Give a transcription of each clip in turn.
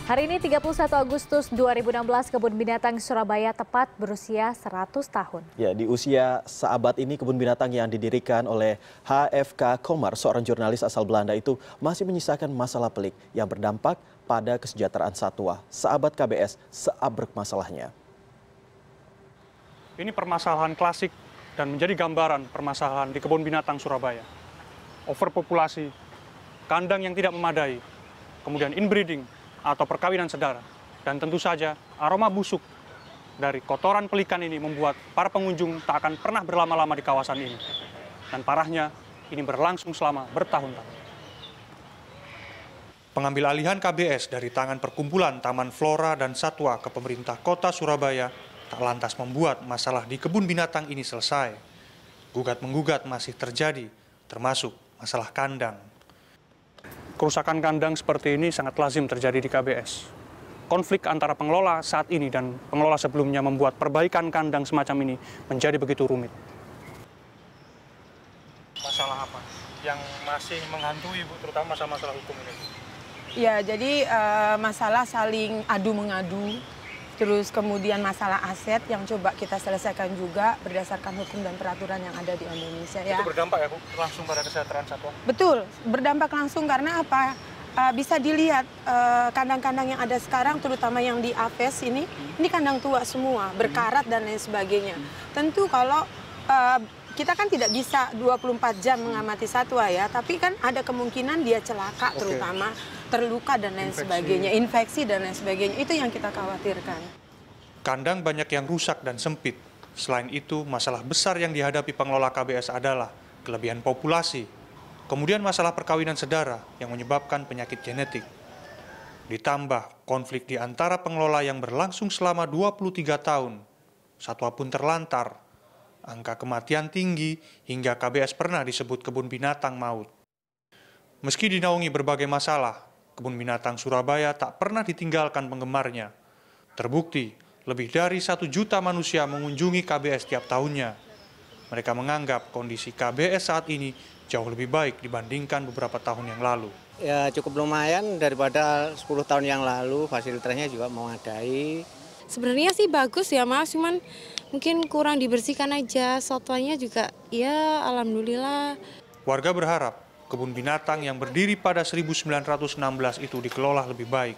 Hari ini 31 Agustus 2016, Kebun Binatang Surabaya tepat berusia 100 tahun. Ya, di usia seabad ini kebun binatang yang didirikan oleh HFK Komar, seorang jurnalis asal Belanda itu masih menyisakan masalah pelik yang berdampak pada kesejahteraan satwa. Seabad KBS, seabrek masalahnya. Ini permasalahan klasik dan menjadi gambaran permasalahan di Kebun Binatang Surabaya. Overpopulasi, kandang yang tidak memadai, kemudian inbreeding atau perkawinan sedara. Dan tentu saja aroma busuk dari kotoran pelikan ini membuat para pengunjung tak akan pernah berlama-lama di kawasan ini. Dan parahnya, ini berlangsung selama bertahun-tahun. Pengambil alihan KBS dari tangan Perkumpulan Taman Flora dan Satwa ke pemerintah kota Surabaya tak lantas membuat masalah di kebun binatang ini selesai. Gugat-menggugat masih terjadi, termasuk masalah kandang. Kerusakan kandang seperti ini sangat lazim terjadi di KBS. Konflik antara pengelola saat ini dan pengelola sebelumnya membuat perbaikan kandang semacam ini menjadi begitu rumit. Masalah apa yang masih menghantui, Bu, terutama masalah hukum ini? Ya, jadi masalah saling adu-mengadu, terus kemudian masalah aset yang coba kita selesaikan juga berdasarkan hukum dan peraturan yang ada di Indonesia. Ya. Itu berdampak ya, Bu, langsung pada kesejahteraan satwa? Betul, berdampak langsung karena apa? Bisa dilihat kandang-kandang yang ada sekarang, terutama yang di Aves ini kandang tua semua, berkarat dan lain sebagainya. Tentu kalau kita kan tidak bisa 24 jam mengamati satwa ya, tapi kan ada kemungkinan dia celaka terutama, terluka dan lain sebagainya, infeksi dan lain sebagainya, itu yang kita khawatirkan. Kandang banyak yang rusak dan sempit. Selain itu, masalah besar yang dihadapi pengelola KBS adalah kelebihan populasi. Kemudian masalah perkawinan sedara yang menyebabkan penyakit genetik. Ditambah konflik di antara pengelola yang berlangsung selama 23 tahun. Satwa pun terlantar. Angka kematian tinggi hingga KBS pernah disebut kebun binatang maut. Meski dinaungi berbagai masalah, Kebun Binatang Surabaya tak pernah ditinggalkan penggemarnya. Terbukti, lebih dari 1 juta manusia mengunjungi KBS tiap tahunnya. Mereka menganggap kondisi KBS saat ini jauh lebih baik dibandingkan beberapa tahun yang lalu. Ya cukup lumayan daripada 10 tahun yang lalu, fasilitasnya juga memadai. Sebenarnya sih bagus ya Mas, cuman mungkin kurang dibersihkan aja, satwanya juga ya alhamdulillah. Warga berharap kebun binatang yang berdiri pada 1916 itu dikelola lebih baik.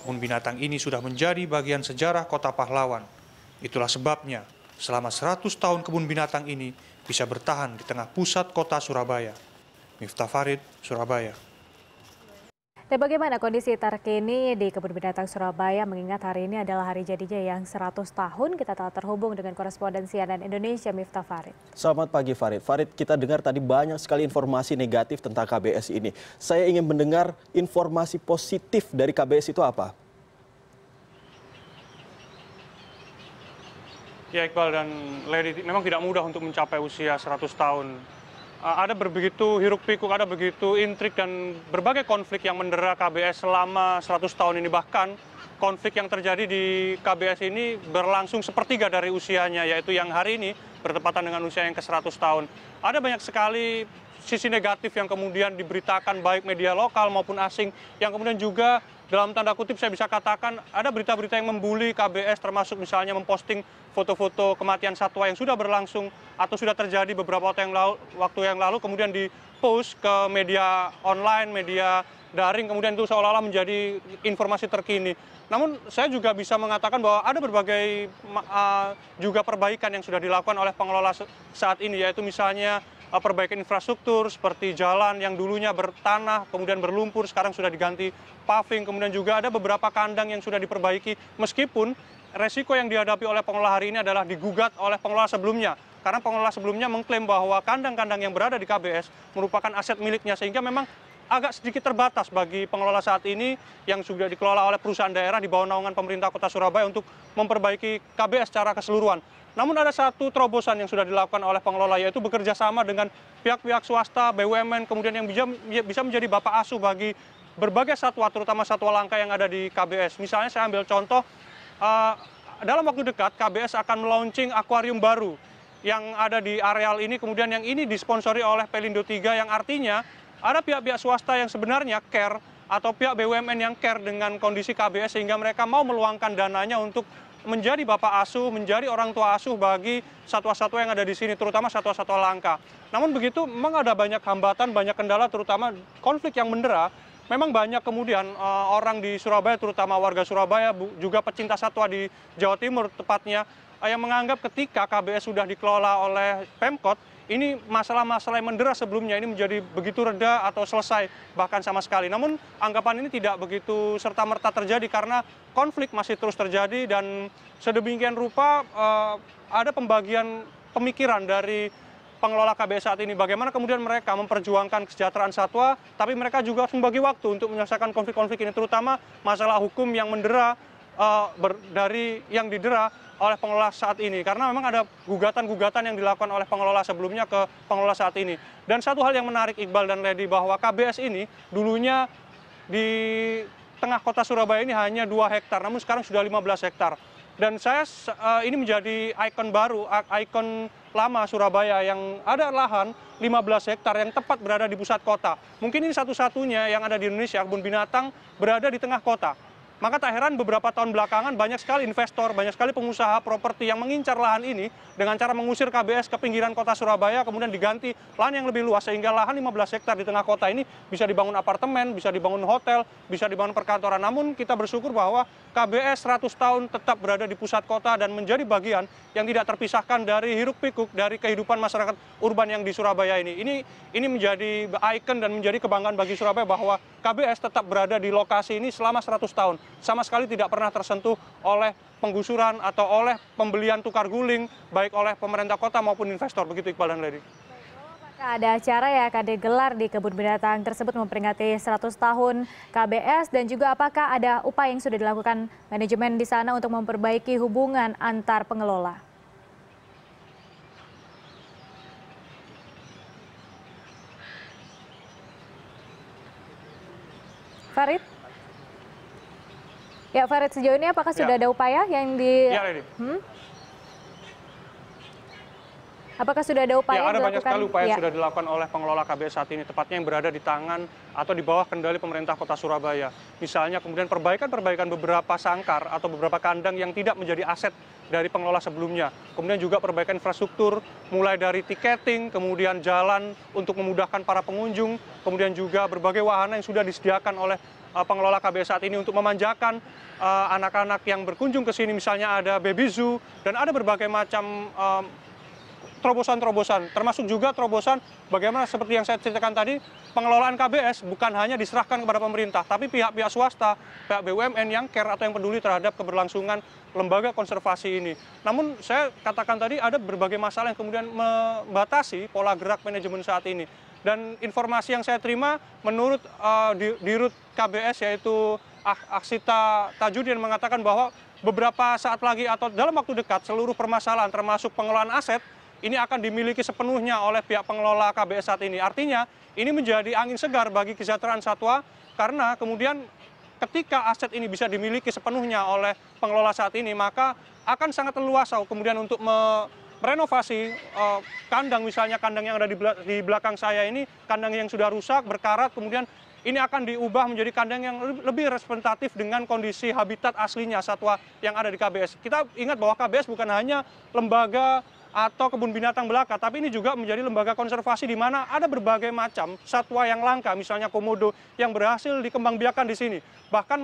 Kebun binatang ini sudah menjadi bagian sejarah kota pahlawan. Itulah sebabnya selama 100 tahun kebun binatang ini bisa bertahan di tengah pusat kota Surabaya. Miftah Farid, Surabaya. Dan bagaimana kondisi terkini di Kebun Binatang Surabaya mengingat hari ini adalah hari jadinya yang 100 tahun. Kita telah terhubung dengan koresponden CNN Indonesia Miftah Farid. Selamat pagi Farid. Farid, kita dengar tadi banyak sekali informasi negatif tentang KBS ini. Saya ingin mendengar informasi positif dari KBS itu apa? Ya Iqbal dan Lady, memang tidak mudah untuk mencapai usia 100 tahun. Ada begitu hiruk pikuk, ada begitu intrik dan berbagai konflik yang mendera KBS selama 100 tahun ini. Bahkan konflik yang terjadi di KBS ini berlangsung sepertiga dari usianya, yaitu yang hari ini bertepatan dengan usia yang ke-100 tahun. Ada banyak sekali sisi negatif yang kemudian diberitakan baik media lokal maupun asing, yang kemudian juga dalam tanda kutip saya bisa katakan ada berita-berita yang membuli KBS, termasuk misalnya memposting foto-foto kematian satwa yang sudah berlangsung atau sudah terjadi beberapa waktu yang lalu kemudian di-post ke media online, media daring, kemudian itu seolah-olah menjadi informasi terkini. Namun saya juga bisa mengatakan bahwa ada berbagai juga perbaikan yang sudah dilakukan oleh pengelola saat ini, yaitu misalnya perbaikan infrastruktur seperti jalan yang dulunya bertanah kemudian berlumpur sekarang sudah diganti paving, kemudian juga ada beberapa kandang yang sudah diperbaiki meskipun resiko yang dihadapi oleh pengelola hari ini adalah digugat oleh pengelola sebelumnya karena pengelola sebelumnya mengklaim bahwa kandang-kandang yang berada di KBS merupakan aset miliknya, sehingga memang agak sedikit terbatas bagi pengelola saat ini yang sudah dikelola oleh perusahaan daerah di bawah naungan pemerintah kota Surabaya untuk memperbaiki KBS secara keseluruhan. Namun ada satu terobosan yang sudah dilakukan oleh pengelola, yaitu bekerja sama dengan pihak-pihak swasta, BUMN, kemudian yang bisa menjadi bapak asuh bagi berbagai satwa, terutama satwa langka yang ada di KBS. Misalnya saya ambil contoh, dalam waktu dekat KBS akan melaunching akuarium baru yang ada di areal ini, kemudian yang ini disponsori oleh Pelindo 3, yang artinya ada pihak-pihak swasta yang sebenarnya care atau pihak BUMN yang care dengan kondisi KBS sehingga mereka mau meluangkan dananya untuk menjadi bapak asuh, menjadi orang tua asuh bagi satwa-satwa yang ada di sini, terutama satwa-satwa langka. Namun begitu memang ada banyak hambatan, banyak kendala, terutama konflik yang mendera. Memang banyak kemudian orang di Surabaya, terutama warga Surabaya, juga pecinta satwa di Jawa Timur tepatnya, yang menganggap ketika KBS sudah dikelola oleh Pemkot, ini masalah-masalah yang mendera sebelumnya ini menjadi begitu reda atau selesai bahkan sama sekali. Namun anggapan ini tidak begitu serta-merta terjadi karena konflik masih terus terjadi dan sedemikian rupa ada pembagian pemikiran dari pengelola KBS saat ini. Bagaimana kemudian mereka memperjuangkan kesejahteraan satwa, tapi mereka juga harus membagi waktu untuk menyelesaikan konflik-konflik ini, terutama masalah hukum yang mendera dari yang didera oleh pengelola saat ini, karena memang ada gugatan-gugatan yang dilakukan oleh pengelola sebelumnya ke pengelola saat ini. Dan satu hal yang menarik Iqbal dan Lady, bahwa KBS ini dulunya di tengah kota Surabaya ini hanya 2 hektar, namun sekarang sudah 15 hektar. Dan ini menjadi ikon baru, ikon lama Surabaya yang ada lahan 15 hektar yang tepat berada di pusat kota. Mungkin ini satu-satunya yang ada di Indonesia, kebun binatang berada di tengah kota. Maka tak heran beberapa tahun belakangan banyak sekali investor, banyak sekali pengusaha properti yang mengincar lahan ini dengan cara mengusir KBS ke pinggiran kota Surabaya, kemudian diganti lahan yang lebih luas sehingga lahan 15 hektar di tengah kota ini bisa dibangun apartemen, bisa dibangun hotel, bisa dibangun perkantoran. Namun kita bersyukur bahwa KBS 100 tahun tetap berada di pusat kota dan menjadi bagian yang tidak terpisahkan dari hiruk pikuk dari kehidupan masyarakat urban yang di Surabaya ini. Ini menjadi ikon dan menjadi kebanggaan bagi Surabaya bahwa KBS tetap berada di lokasi ini selama 100 tahun. Sama sekali tidak pernah tersentuh oleh penggusuran atau oleh pembelian tukar guling, baik oleh pemerintah kota maupun investor. Begitu Iqbal dan Lady. Apakah ada acara yang akan digelar di kebun binatang tersebut memperingati 100 tahun KBS, dan juga apakah ada upaya yang sudah dilakukan manajemen di sana untuk memperbaiki hubungan antar pengelola? Farid? Ya Farid, sejauh ini apakah sudah ada upaya yang Apakah sudah ada upaya ada banyak sekali upaya yang sudah dilakukan oleh pengelola KBS saat ini, tepatnya yang berada di tangan atau di bawah kendali pemerintah kota Surabaya. Misalnya kemudian perbaikan beberapa sangkar atau beberapa kandang yang tidak menjadi aset dari pengelola sebelumnya. Kemudian juga perbaikan infrastruktur, mulai dari tiketing, kemudian jalan untuk memudahkan para pengunjung, kemudian juga berbagai wahana yang sudah disediakan oleh pengelola KBS saat ini untuk memanjakan anak-anak yang berkunjung ke sini. Misalnya ada baby zoo dan ada berbagai macam terobosan-terobosan, termasuk juga terobosan bagaimana seperti yang saya ceritakan tadi, pengelolaan KBS bukan hanya diserahkan kepada pemerintah, tapi pihak-pihak swasta, pihak BUMN yang care atau yang peduli terhadap keberlangsungan lembaga konservasi ini. Namun saya katakan tadi ada berbagai masalah yang kemudian membatasi pola gerak manajemen saat ini. Dan informasi yang saya terima menurut Dirut KBS yaitu Aksita Tajudin mengatakan bahwa beberapa saat lagi atau dalam waktu dekat seluruh permasalahan termasuk pengelolaan aset ini akan dimiliki sepenuhnya oleh pihak pengelola KBS saat ini. Artinya ini menjadi angin segar bagi kesejahteraan satwa karena kemudian ketika aset ini bisa dimiliki sepenuhnya oleh pengelola saat ini, maka akan sangat leluasa kemudian untuk merenovasi kandang, misalnya kandang yang ada di belakang saya ini, kandang yang sudah rusak, berkarat, kemudian ini akan diubah menjadi kandang yang lebih representatif dengan kondisi habitat aslinya satwa yang ada di KBS. Kita ingat bahwa KBS bukan hanya lembaga atau kebun binatang belaka, tapi ini juga menjadi lembaga konservasi di mana ada berbagai macam satwa yang langka, misalnya komodo yang berhasil dikembangbiakan di sini. Bahkan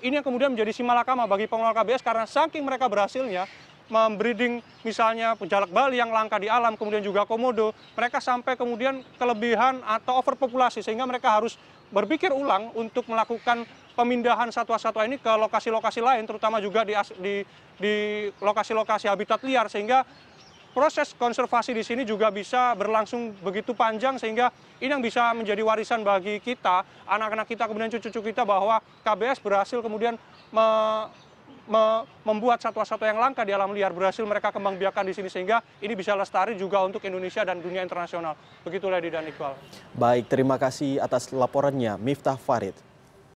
ini yang kemudian menjadi simalakama bagi pengelola KBS karena saking mereka berhasilnya membreeding misalnya jalak Bali yang langka di alam, kemudian juga komodo, mereka sampai kemudian kelebihan atau overpopulasi sehingga mereka harus berpikir ulang untuk melakukan pemindahan satwa-satwa ini ke lokasi-lokasi lain, terutama juga di lokasi-lokasi habitat liar, sehingga proses konservasi di sini juga bisa berlangsung begitu panjang sehingga ini yang bisa menjadi warisan bagi kita, anak-anak kita, kemudian cucu-cucu kita, bahwa KBS berhasil kemudian membuat satwa-satwa yang langka di alam liar berhasil mereka kembangbiakan di sini sehingga ini bisa lestari juga untuk Indonesia dan dunia internasional. Begitu Lady dan Iqbal. Baik, terima kasih atas laporannya Miftah Farid.